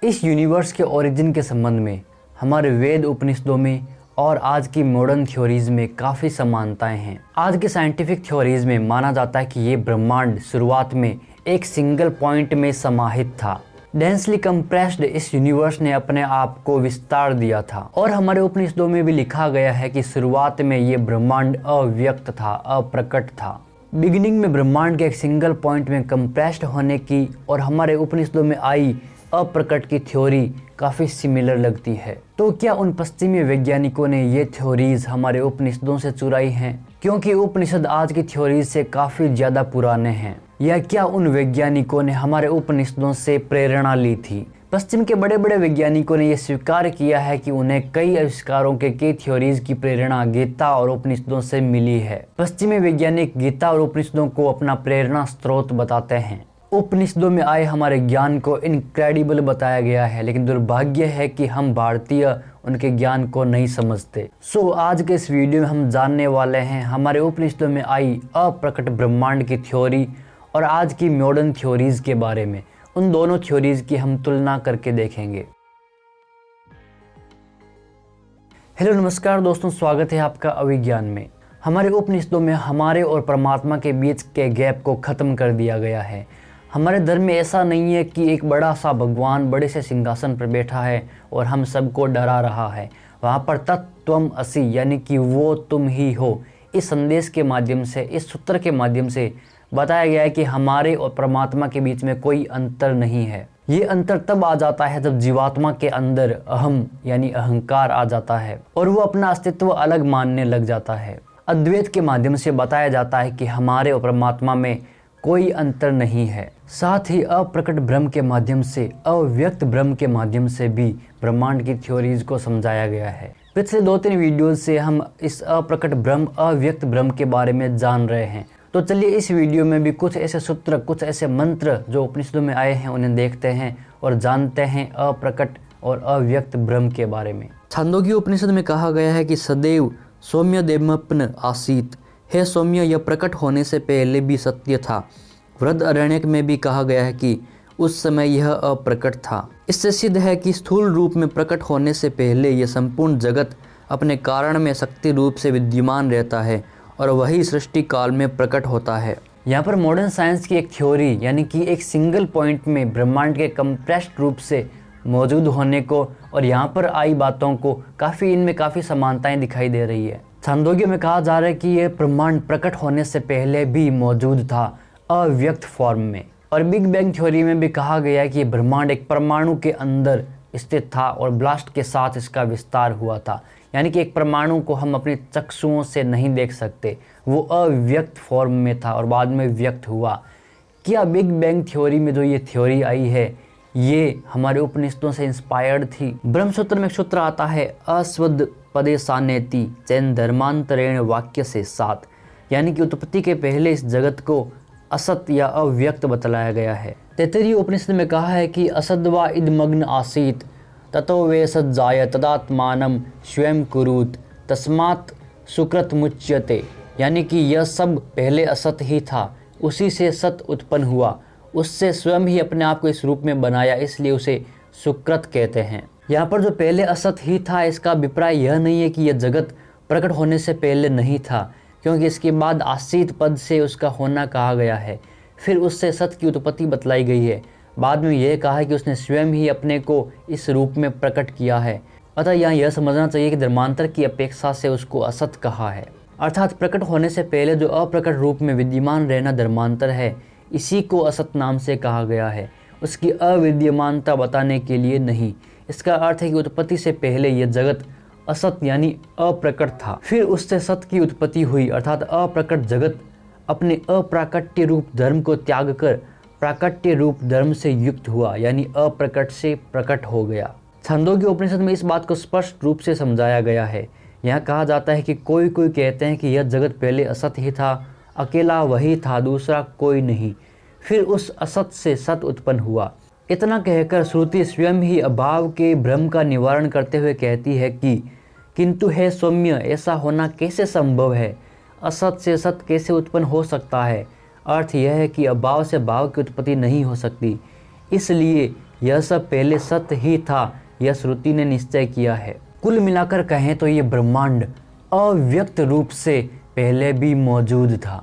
इस यूनिवर्स के ओरिजिन के संबंध में हमारे वेद उपनिषदों में और आज की मॉडर्न थ्योरीज में काफ़ी समानताएं हैं। आज के साइंटिफिक थ्योरीज में माना जाता है कि ये ब्रह्मांड शुरुआत में एक सिंगल पॉइंट में समाहित था। डेंसली कंप्रेस्ड इस यूनिवर्स ने अपने आप को विस्तार दिया था और हमारे उपनिषदों में भी लिखा गया है कि शुरुआत में ये ब्रह्मांड अव्यक्त था, अप्रकट था। बिगिनिंग में ब्रह्मांड के एक सिंगल पॉइंट में कंप्रेस्ड होने की और हमारे उपनिषदों में आई अप्रकट की थ्योरी काफ़ी सिमिलर लगती है। तो क्या उन पश्चिमी वैज्ञानिकों ने ये थ्योरीज हमारे उपनिषदों से चुराई हैं, क्योंकि उपनिषद आज की थ्योरीज से काफ़ी ज़्यादा पुराने हैं, या क्या उन वैज्ञानिकों ने हमारे उपनिषदों से प्रेरणा ली थी? पश्चिम के बड़े बड़े वैज्ञानिकों ने यह स्वीकार किया है कि उन्हें कई आविष्कारों के कई थ्योरीज की प्रेरणा गीता और उपनिषदों से मिली है। पश्चिमी वैज्ञानिक गीता और उपनिषदों को अपना प्रेरणा स्रोत बताते हैं। उपनिषदों में आए हमारे ज्ञान को इनक्रेडिबल बताया गया है, लेकिन दुर्भाग्य है कि हम भारतीय उनके ज्ञान को नहीं समझते। आज के इस वीडियो में हम जानने वाले हैं हमारे उपनिषदों में आई अप्रकट ब्रह्मांड की थ्योरी और आज की मॉडर्न थ्योरीज के बारे में। उन दोनों थ्योरीज की हम तुलना करके देखेंगे। हेलो नमस्कार दोस्तों, स्वागत है आपका अभिज्ञान में। हमारे उपनिषदों में हमारे और परमात्मा के बीच के गैप को खत्म कर दिया गया है। हमारे धर्म में ऐसा नहीं है कि एक बड़ा सा भगवान बड़े से सिंहासन पर बैठा है और हम सबको डरा रहा है। वहाँ पर तत्त्वम असि यानी कि वो तुम ही हो, इस संदेश के माध्यम से, इस सूत्र के माध्यम से बताया गया है कि हमारे और परमात्मा के बीच में कोई अंतर नहीं है। ये अंतर तब आ जाता है जब जीवात्मा के अंदर अहम यानी अहंकार आ जाता है और वो अपना अस्तित्व अलग मानने लग जाता है। अद्वैत के माध्यम से बताया जाता है कि हमारे और परमात्मा में कोई अंतर नहीं है। साथ ही अप्रकट ब्रह्म के माध्यम से, अव्यक्त ब्रह्म के माध्यम से भी ब्रह्मांड की थ्योरीज को समझाया गया है। पिछले 2-3 वीडियोज से हम इस अप्रकट ब्रह्म, अव्यक्त ब्रह्म के बारे में जान रहे हैं। तो चलिए इस वीडियो में भी कुछ ऐसे सूत्र, कुछ ऐसे मंत्र जो उपनिषदों में आए हैं उन्हें देखते हैं और जानते हैं अप्रकट और अव्यक्त ब्रह्म के बारे में। छांदोग्य उपनिषद में कहा गया है कि सदैव सौम्य देवमप्न आसीत, हे सौम्य, यह प्रकट होने से पहले भी सत्य था। वृद्ध अरण्यक में भी कहा गया है कि उस समय यह अप्रकट था। इससे सिद्ध है कि स्थूल रूप में प्रकट होने से पहले यह संपूर्ण जगत अपने कारण में शक्ति रूप से विद्यमान रहता है और वही सृष्टि काल में प्रकट होता है। यहाँ पर मॉडर्न साइंस की एक थ्योरी यानी कि एक सिंगल पॉइंट में ब्रह्मांड के कंप्रेस्ड रूप से मौजूद होने को और यहाँ पर आई बातों को इनमें काफ़ी समानताएं दिखाई दे रही है। छांदोग्य में कहा जा रहा है कि यह ब्रह्मांड प्रकट होने से पहले भी मौजूद था अव्यक्त फॉर्म में। और बिग बैंग थ्योरी में भी कहा गया है कि ब्रह्मांड एक परमाणु के अंदर स्थित था और ब्लास्ट के साथ इसका विस्तार हुआ था। यानी कि एक परमाणु को हम अपनी चक्षुओं से नहीं देख सकते, वो अव्यक्त फॉर्म में था और बाद में व्यक्त हुआ। क्या बिग बैंग थ्योरी में जो ये थ्योरी आई है ये हमारे उपनिषदों से इंस्पायर्ड थी? ब्रह्मसूत्र में एक सूत्र आता है, अस्वद पदे सानेति चैन धर्मांतरेण वाक्य से साथ, यानी कि उत्पत्ति के पहले इस जगत को असत या अव्यक्त बतलाया गया है। तैत्तिरीय उपनिषद में कहा है कि असद्वा इदमग्न आसीत ततो वे सद जाय तदात्मानम स्वयं कुरुत तस्मात् सुकृत मुच्यते, यानी कि यह सब पहले असत ही था, उसी से सत उत्पन्न हुआ, उससे स्वयं ही अपने आप को इस रूप में बनाया, इसलिए उसे सुकृत कहते हैं। यहाँ पर जो पहले असत ही था, इसका अभिप्राय यह नहीं है कि यह जगत प्रकट होने से पहले नहीं था, क्योंकि इसके बाद आसीत पद से उसका होना कहा गया है। फिर उससे सत की उत्पत्ति बतलाई गई है। बाद में यह कहा है कि उसने स्वयं ही अपने को इस रूप में प्रकट किया है। अतः यहाँ यह समझना चाहिए कि धर्मांतर की अपेक्षा से उसको असत कहा है। अर्थात प्रकट होने से पहले जो अप्रकट रूप में विद्यमान रहना धर्मांतर है, इसी को असत नाम से कहा गया है, उसकी अविद्यमानता बताने के लिए नहीं। इसका अर्थ है कि उत्पत्ति से पहले यह जगत असत यानी अप्रकट था, फिर उससे सत की उत्पत्ति हुई, अर्थात अप्रकट जगत अपने अप्राकट्य रूप धर्म को त्याग कर प्राकट्य रूप धर्म से युक्त हुआ, यानी अप्रकट से प्रकट हो गया। छांदोग्य उपनिषद में इस बात को स्पष्ट रूप से समझाया गया है। यहाँ कहा जाता है कि कोई कहते हैं कि यह जगत पहले असत ही था, अकेला वही था, दूसरा कोई नहीं, फिर उस असत से सत उत्पन्न हुआ। इतना कहकर श्रुति स्वयं ही अभाव के भ्रम का निवारण करते हुए कहती है कि किंतु हे सौम्य, ऐसा होना कैसे संभव है? असत से सत कैसे उत्पन्न हो सकता है? अर्थ यह है कि अभाव से भाव की उत्पत्ति नहीं हो सकती, इसलिए यह सब पहले सत्य ही था, यह श्रुति ने निश्चय किया है। कुल मिलाकर कहें तो ये ब्रह्मांड अव्यक्त रूप से पहले भी मौजूद था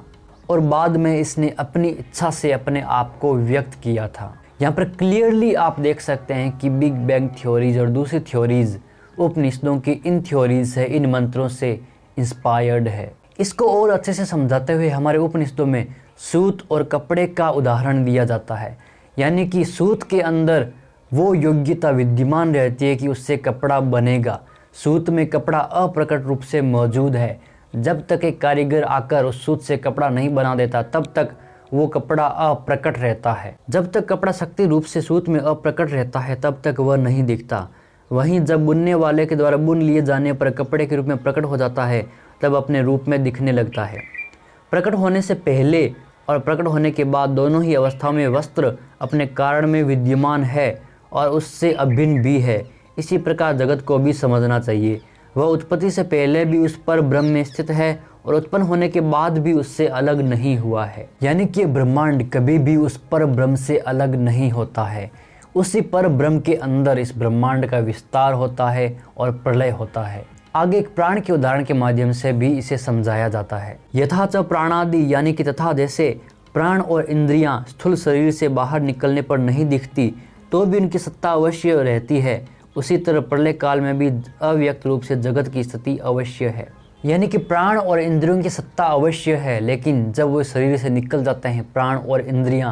और बाद में इसने अपनी इच्छा से अपने आप को व्यक्त किया था। यहाँ पर क्लियरली आप देख सकते हैं कि बिग बैंग थ्योरीज और दूसरी थ्योरीज उपनिषदों की इन थ्योरीज से, इन मंत्रों से इंस्पायर्ड है। इसको और अच्छे से समझाते हुए हमारे उपनिषदों में सूत और कपड़े का उदाहरण दिया जाता है। यानी कि सूत के अंदर वो योग्यता विद्यमान रहती है कि उससे कपड़ा बनेगा। सूत में कपड़ा अप्रकट रूप से मौजूद है। जब तक एक कारीगर आकर उस सूत से कपड़ा नहीं बना देता तब तक वो कपड़ा अप्रकट रहता है। जब तक कपड़ा शक्ति रूप से सूत में अप्रकट रहता है तब तक वह नहीं दिखता। वहीं जब बुनने वाले के द्वारा बुन लिए जाने पर कपड़े के रूप में प्रकट हो जाता है तब अपने रूप में दिखने लगता है। प्रकट होने से पहले और प्रकट होने के बाद दोनों ही अवस्थाओं में वस्त्र अपने कारण में विद्यमान है और उससे अभिन्न भी है। इसी प्रकार जगत को भी समझना चाहिए। वह उत्पत्ति से पहले भी उस पर ब्रह्म में स्थित है और उत्पन्न होने के बाद भी उससे अलग नहीं हुआ है। यानी कि ब्रह्मांड कभी भी उस पर ब्रह्म से अलग नहीं होता है। उसी पर ब्रह्म के अंदर इस ब्रह्मांड का विस्तार होता है और प्रलय होता है। आगे एक प्राण के उदाहरण के माध्यम से भी इसे समझाया जाता है। यथा च प्राणादि, यानी कि तथा जैसे प्राण और इंद्रियां स्थूल शरीर से बाहर निकलने पर नहीं दिखती तो भी उनकी सत्ता अवश्य रहती है, उसी तरह प्रलय काल में भी अव्यक्त रूप से जगत की स्थिति अवश्य है। यानी कि प्राण और इंद्रियों की सत्ता अवश्य है, लेकिन जब वो शरीर से निकल जाते हैं प्राण और इंद्रियां,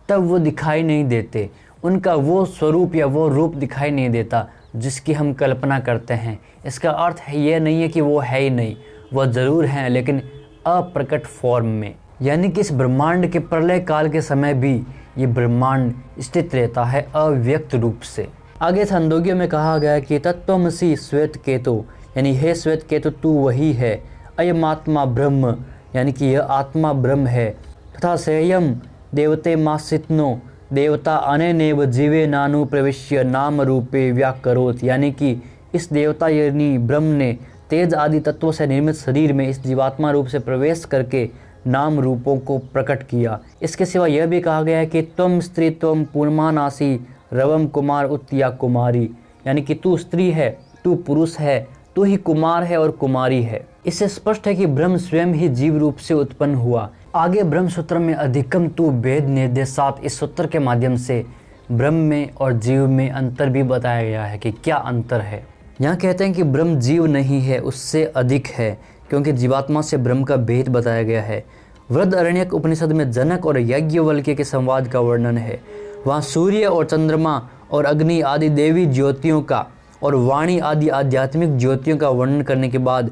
तब वो दिखाई नहीं देते। उनका वो स्वरूप या वो रूप दिखाई नहीं देता जिसकी हम कल्पना करते हैं। इसका अर्थ है ये नहीं है कि वो है ही नहीं, वह ज़रूर हैं लेकिन अप्रकट फॉर्म में। यानी कि इस ब्रह्मांड के प्रलय काल के समय भी ये ब्रह्मांड स्थित रहता है अव्यक्त रूप से। आगे छंदोग्य में कहा गया कि तत्त्वमसि श्वेत केतु, यानी हे श्वेत केतु तू वही है। अयमात्मा ब्रह्म, यानी कि यह आत्मा ब्रह्म है। तथा सेयम देवते मासितनो, देवता अनेनेव जीवे नानु प्रविश्य नाम रूपे व्याकरोत, यानी कि इस देवता यानी ब्रह्म ने तेज आदि तत्वों से निर्मित शरीर में इस जीवात्मा रूप से प्रवेश करके नाम रूपों को प्रकट किया। इसके सिवा यह भी कहा गया है कि त्वम स्त्री त्वम पूर्णमानासी रवम कुमार उत्या कुमारी, यानी कि तू स्त्री है, तू पुरुष है, तू ही कुमार है और कुमारी है। इससे स्पष्ट है कि ब्रह्म स्वयं ही जीव रूप से उत्पन्न हुआ। आगे ब्रह्म सूत्र में अधिकम तू भेद निर्देशात, इस सूत्र के माध्यम से ब्रह्म में और जीव में अंतर भी बताया गया है कि क्या अंतर है। यहाँ कहते हैं कि ब्रह्म जीव नहीं है, उससे अधिक है, क्योंकि जीवात्मा से ब्रह्म का भेद बताया गया है। वृहदारण्यक उपनिषद में जनक और याज्ञवल्क्य के संवाद का वर्णन है। वहाँ सूर्य और चंद्रमा और अग्नि आदि देवी ज्योतियों का और वाणी आदि आध्यात्मिक ज्योतियों का वर्णन करने के बाद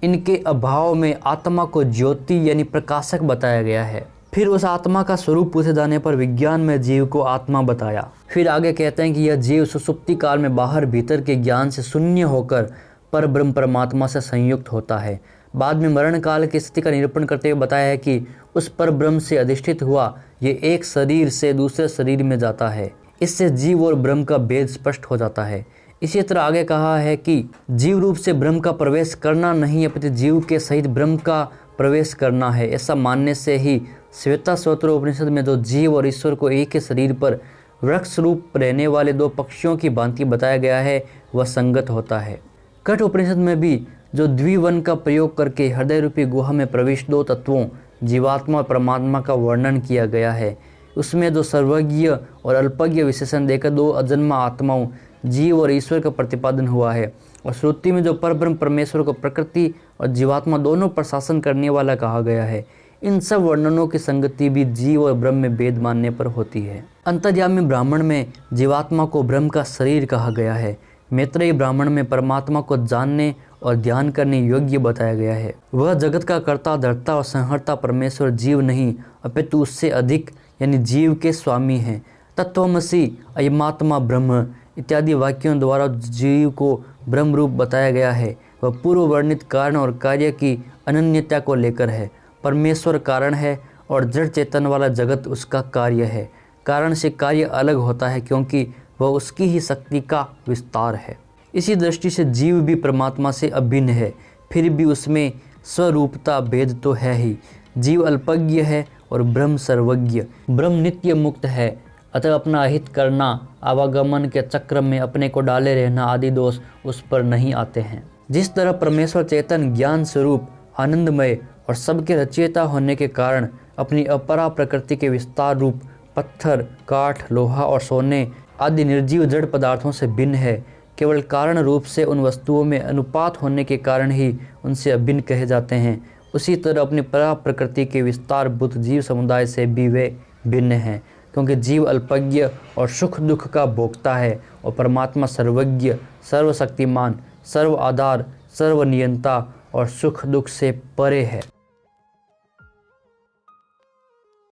इनके अभाव में आत्मा को ज्योति यानी प्रकाशक बताया गया है। फिर उस आत्मा का स्वरूप पूछे जाने पर विज्ञान में जीव को आत्मा बताया। फिर आगे कहते हैं कि यह जीव सुसुप्ति काल में बाहर भीतर के ज्ञान से शून्य होकर पर ब्रह्म परमात्मा से संयुक्त होता है। बाद में मरण काल की स्थिति का निरूपण करते हुए बताया है कि उस पर ब्रह्म से अधिष्ठित हुआ ये एक शरीर से दूसरे शरीर में जाता है। इससे जीव और ब्रह्म का भेद स्पष्ट हो जाता है। इसी तरह आगे कहा है कि जीव रूप से ब्रह्म का प्रवेश करना नहीं, अपितु जीव के सहित ब्रह्म का प्रवेश करना है। ऐसा मानने से ही श्वेताश्वतर उपनिषद में जो जीव और ईश्वर को एक ही शरीर पर वृक्ष रूप रहने वाले दो पक्षियों की भांति बताया गया है वह संगत होता है। कठ उपनिषद में भी जो द्विवन का प्रयोग करके हृदय रूपी गुहा में प्रविष्ट दो तत्वों जीवात्मा और परमात्मा का वर्णन किया गया है, उसमें जो सर्वज्ञ और अल्पज्ञ विशेषण देकर दो अजन्मा आत्माओं जीव और ईश्वर का प्रतिपादन हुआ है। और श्रुति में जो परब्रह्म परमेश्वर को प्रकृति और जीवात्मा दोनों पर शासन करने वाला कहा गया है, इन सब वर्णनों की संगति भी जीव और ब्रह्म में भेद मानने पर होती है। अंतर्यामी ब्राह्मण में जीवात्मा को ब्रह्म का शरीर कहा गया है। मैत्रेयी ब्राह्मण में परमात्मा को जानने और ध्यान करने योग्य बताया गया है। वह जगत का कर्ता धर्ता और संहर्ता परमेश्वर जीव नहीं, अपितु उससे अधिक यानी जीव के स्वामी हैं। तत्त्वमसि अयमात्मा ब्रह्म इत्यादि वाक्यों द्वारा जीव को ब्रह्म रूप बताया गया है। वह पूर्व वर्णित कारण और कार्य की अनन्यता को लेकर है। परमेश्वर कारण है और जड़ चेतन वाला जगत उसका कार्य है। कारण से कार्य अलग होता है क्योंकि वह उसकी ही शक्ति का विस्तार है। इसी दृष्टि से जीव भी परमात्मा से अभिन्न है, फिर भी उसमें स्वरूपता भेद तो है ही। जीव अल्पज्ञ है और ब्रह्म सर्वज्ञ। ब्रह्म नित्य मुक्त है, अतः अपना अहित करना, आवागमन के चक्र में अपने को डाले रहना आदि दोष उस पर नहीं आते हैं। जिस तरह परमेश्वर चेतन, ज्ञान स्वरूप, आनंदमय और सबके रचयिता होने के कारण अपनी अपरा प्रकृति के विस्तार रूप पत्थर, काठ, लोहा और सोने आदि निर्जीव जड़ पदार्थों से भिन्न है, केवल कारण रूप से उन वस्तुओं में अनुपात होने के कारण ही उनसे अभिन्न कहे जाते हैं, उसी तरह अपनी परा प्रकृति के विस्तार बुद्ध जीव समुदाय से भी वे भिन्न हैं, क्योंकि जीव अल्पज्ञ और सुख दुख का भोक्ता है और परमात्मा सर्वज्ञ, सर्वशक्तिमान, सर्व आधार, सर्वनियंता और सुख दुख से परे है।